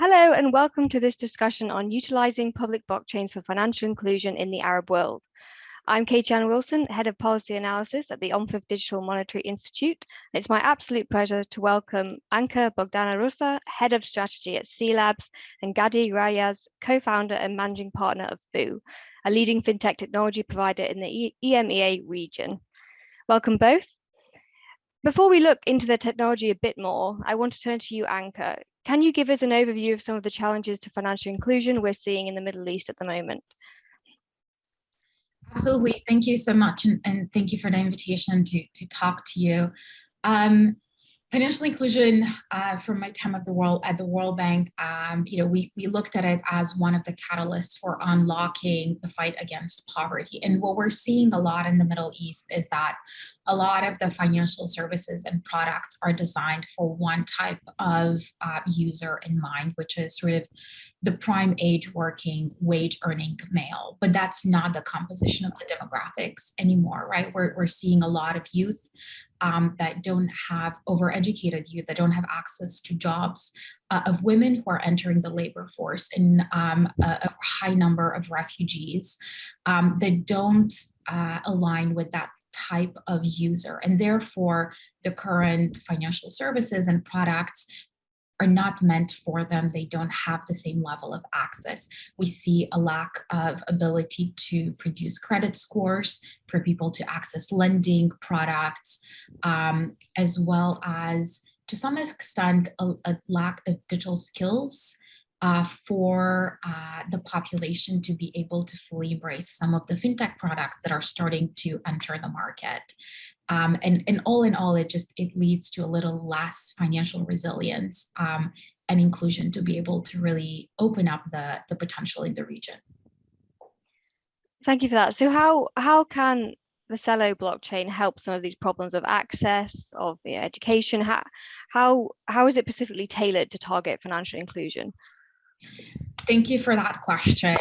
Hello and welcome to this discussion on utilising public blockchains for financial inclusion in the Arab world. I'm Katie-Ann Wilson, Head of Policy Analysis at the OMFIF Digital Monetary Institute. It's my absolute pleasure to welcome Anka Bogdana-Rusa, Head of Strategy at C Labs, and Gaddy Rayaz, Co-founder and Managing Partner of VU, a leading fintech technology provider in the EMEA region. Welcome both. Before we look into the technology a bit more, I want to turn to you, Anka. Can you give us an overview of some of the challenges to financial inclusion we're seeing in the Middle East at the moment? Absolutely. Thank you so much. And thank you for the invitation to talk to you. Financial inclusion, from my time at the World Bank, we looked at it as one of the catalysts for unlocking the fight against poverty. And what we're seeing a lot in the Middle East is that a lot of the financial services and products are designed for one type of user in mind, which is sort of the prime age working, wage earning male. But that's not the composition of the demographics anymore, right? We're seeing a lot of youth that don't have overeducated youth, that don't have access to jobs, of women who are entering the labor force, in a high number of refugees that don't align with that type of user. And therefore, the current financial services and products are not meant for them. They don't have the same level of access. We see a lack of ability to produce credit scores for people to access lending products, as well as, to some extent, a lack of digital skills for the population to be able to fully embrace some of the fintech products that are starting to enter the market. And all in all, it leads to a little less financial resilience and inclusion to be able to really open up the potential in the region. Thank you for that. So how can the Celo blockchain help some of these problems of access, of education? How is it specifically tailored to target financial inclusion? Thank you for that question.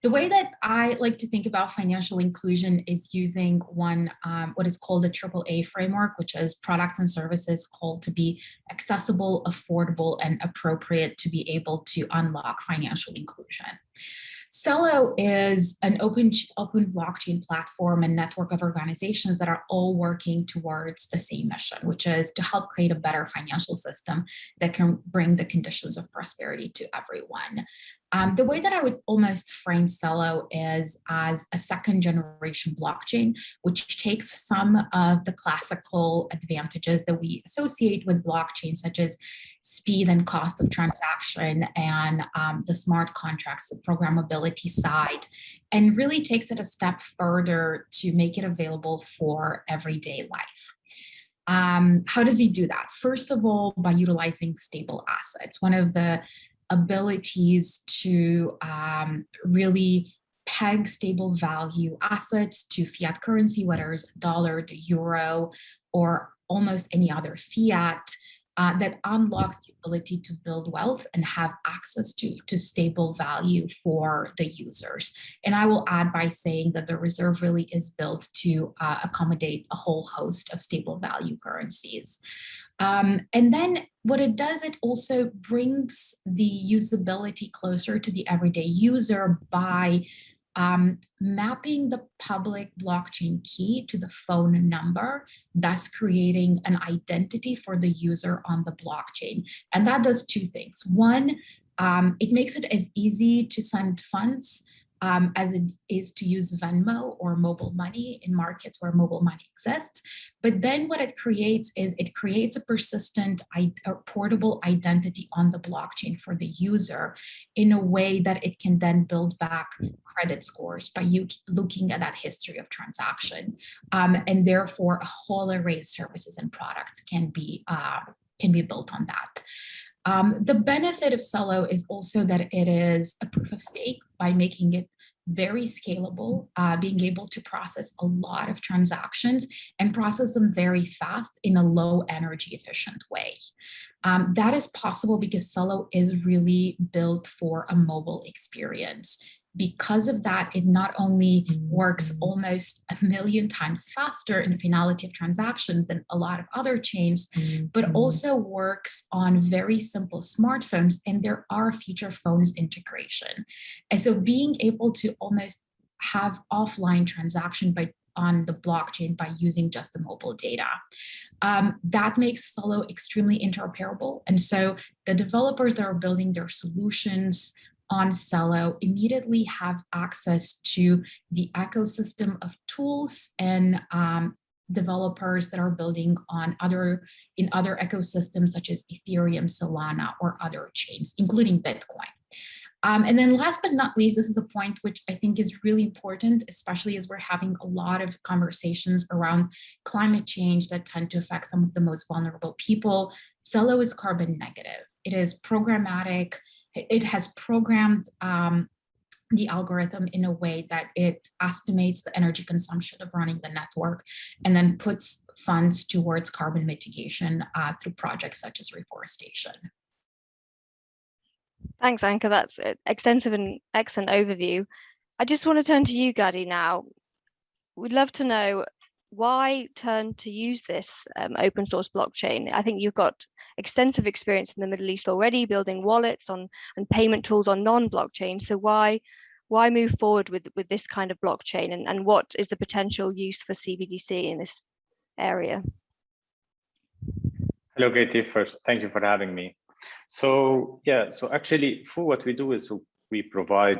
The way that I like to think about financial inclusion is using what is called the AAA framework, which is products and services called to be accessible, affordable, and appropriate to be able to unlock financial inclusion. Celo is an open blockchain platform and network of organizations that are all working towards the same mission, which is to help create a better financial system that can bring the conditions of prosperity to everyone. The way that I would almost frame Celo is as a second generation blockchain, which takes some of the classical advantages that we associate with blockchain, such as speed and cost of transaction and the smart contracts, the programmability side, and really takes it a step further to make it available for everyday life. How does he do that? First of all, by utilizing stable assets. One of the abilities to really peg stable value assets to fiat currency, whether it's dollar, the euro, or almost any other fiat, that unlocks the ability to build wealth and have access to stable value for the users. And I will add by saying that the reserve really is built to accommodate a whole host of stable value currencies. And then what it does, it also brings the usability closer to the everyday user by mapping the public blockchain key to the phone number, thus creating an identity for the user on the blockchain. And that does two things. One, it makes it as easy to send funds as it is to use Venmo or mobile money in markets where mobile money exists. But then what it creates is it creates a persistent portable identity on the blockchain for the user in a way that it can then build back credit scores by you looking at that history of transaction. And therefore, a whole array of services and products can be built on that. The benefit of Celo is also that it is a proof of stake by making it very scalable, being able to process a lot of transactions and process them very fast in a low energy efficient way. That is possible because Celo is really built for a mobile experience. because of that, it not only works almost 1,000,000 times faster in finality of transactions than a lot of other chains, but also works on very simple smartphones, and there are feature phones integration. And so being able to almost have offline transaction on the blockchain by using just the mobile data. That makes Celo extremely interoperable. And so the developers that are building their solutions on Celo immediately have access to the ecosystem of tools and developers that are building in other ecosystems such as Ethereum, Solana, or other chains, including Bitcoin. And then last but not least, this is a point which I think is really important, especially as we're having a lot of conversations around climate change that tend to affect some of the most vulnerable people. Celo is carbon negative. It is programmatic. It has programmed the algorithm in a way that it estimates the energy consumption of running the network and then puts funds towards carbon mitigation through projects such as reforestation. Thanks, Anka. That's an extensive and excellent overview. I just want to turn to you, Gaddy, now. We'd love to know why turn to use this open source blockchain. I think you've got extensive experience in the Middle East already, building wallets and payment tools on non-blockchain. So why move forward with this kind of blockchain, and what is the potential use for CBDC in this area? Hello, Katie. First, thank you for having me. So yeah, so actually for what we do is we provide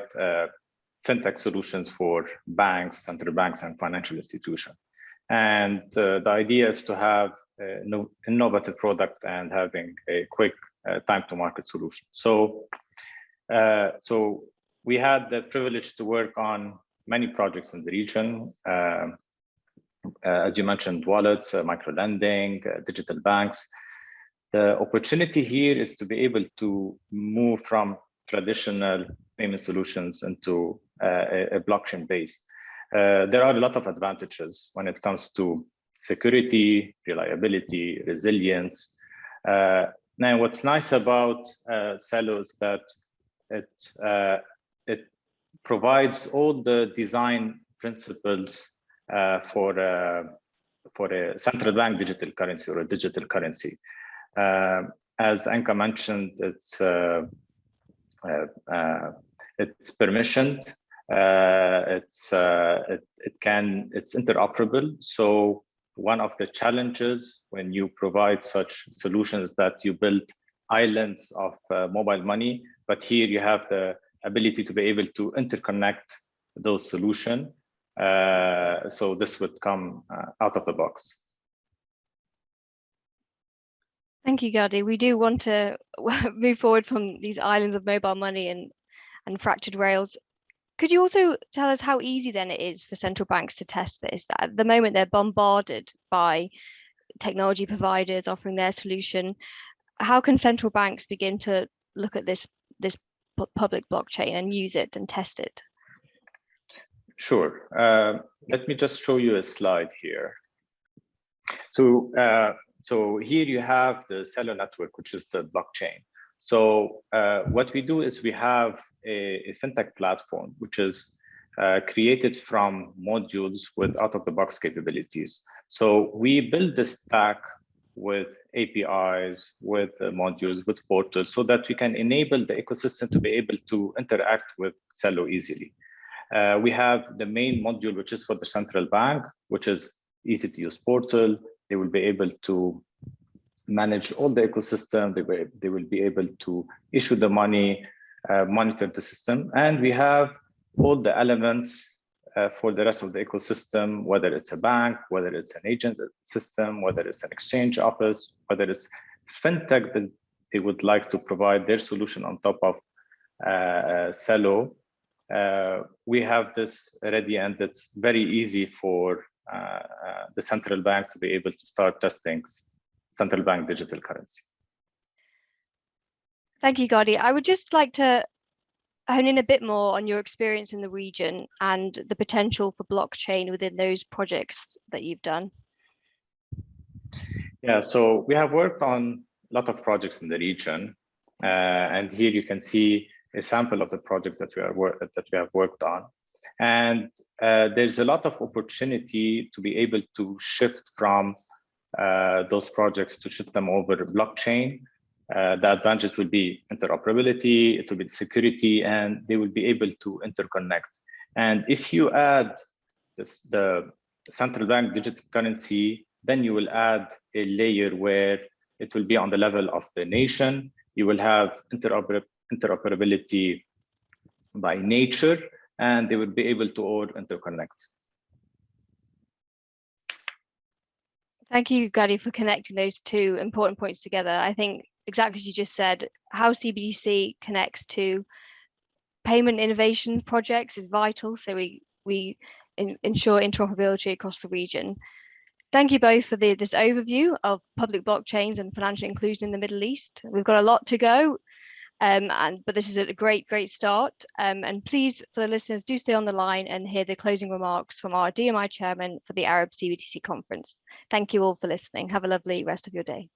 fintech solutions for banks, central banks, and financial institutions. And the idea is to have an innovative product and having a quick time to market solution. So, so we had the privilege to work on many projects in the region. As you mentioned, wallets, micro lending, digital banks. The opportunity here is to be able to move from traditional payment solutions into a blockchain based. There are a lot of advantages when it comes to security, reliability, resilience. Now, what's nice about Celo is that it provides all the design principles for a central bank digital currency or a digital currency. As Anka mentioned, it's permissioned. It's interoperable. So one of the challenges when you provide such solutions that you build islands of mobile money, but here you have the ability to be able to interconnect those solutions. So this would come out of the box. Thank you, Gaddy. We do want to move forward from these islands of mobile money and fractured rails. Could you also tell us how easy then it is for central banks to test this? At the moment, they're bombarded by technology providers offering their solution. How can central banks begin to look at this public blockchain and use it and test it? Sure. Let me just show you a slide here. So here you have the Celo network, which is the blockchain. So what we do is we have a fintech platform, which is created from modules with out-of-the-box capabilities. So we build this stack with APIs, with modules, with portals, so that we can enable the ecosystem to be able to interact with Celo easily. We have the main module, which is for the central bank, which is easy to use portal. They will be able to manage all the ecosystem. They will be able to issue the money, monitor the system. And we have all the elements for the rest of the ecosystem, whether it's a bank, whether it's an agent system, whether it's an exchange office, whether it's fintech that they would like to provide their solution on top of Celo. We have this ready, and it's very easy for the central bank to be able to start testing central bank digital currency. Thank you, Gaddy. I would just like to hone in a bit more on your experience in the region and the potential for blockchain within those projects that you've done. Yeah, so we have worked on a lot of projects in the region. And here you can see a sample of the projects that we have worked on. And there's a lot of opportunity to be able to shift from those projects, to shift them over blockchain. The advantage will be interoperability, it will be security, and they will be able to interconnect. And if you add the central bank digital currency, then you will add a layer where it will be on the level of the nation. You will have interoperability by nature, and they will be able to all interconnect. Thank you, Gaddy, for connecting those two important points together. I think exactly as you just said, how CBDC connects to payment innovations projects is vital. So we ensure interoperability across the region. Thank you both for this overview of public blockchains and financial inclusion in the Middle East. We've got a lot to go, but this is a great start. And please, for the listeners, do stay on the line and hear the closing remarks from our DMI chairman for the Arab CBDC conference. Thank you all for listening. Have a lovely rest of your day.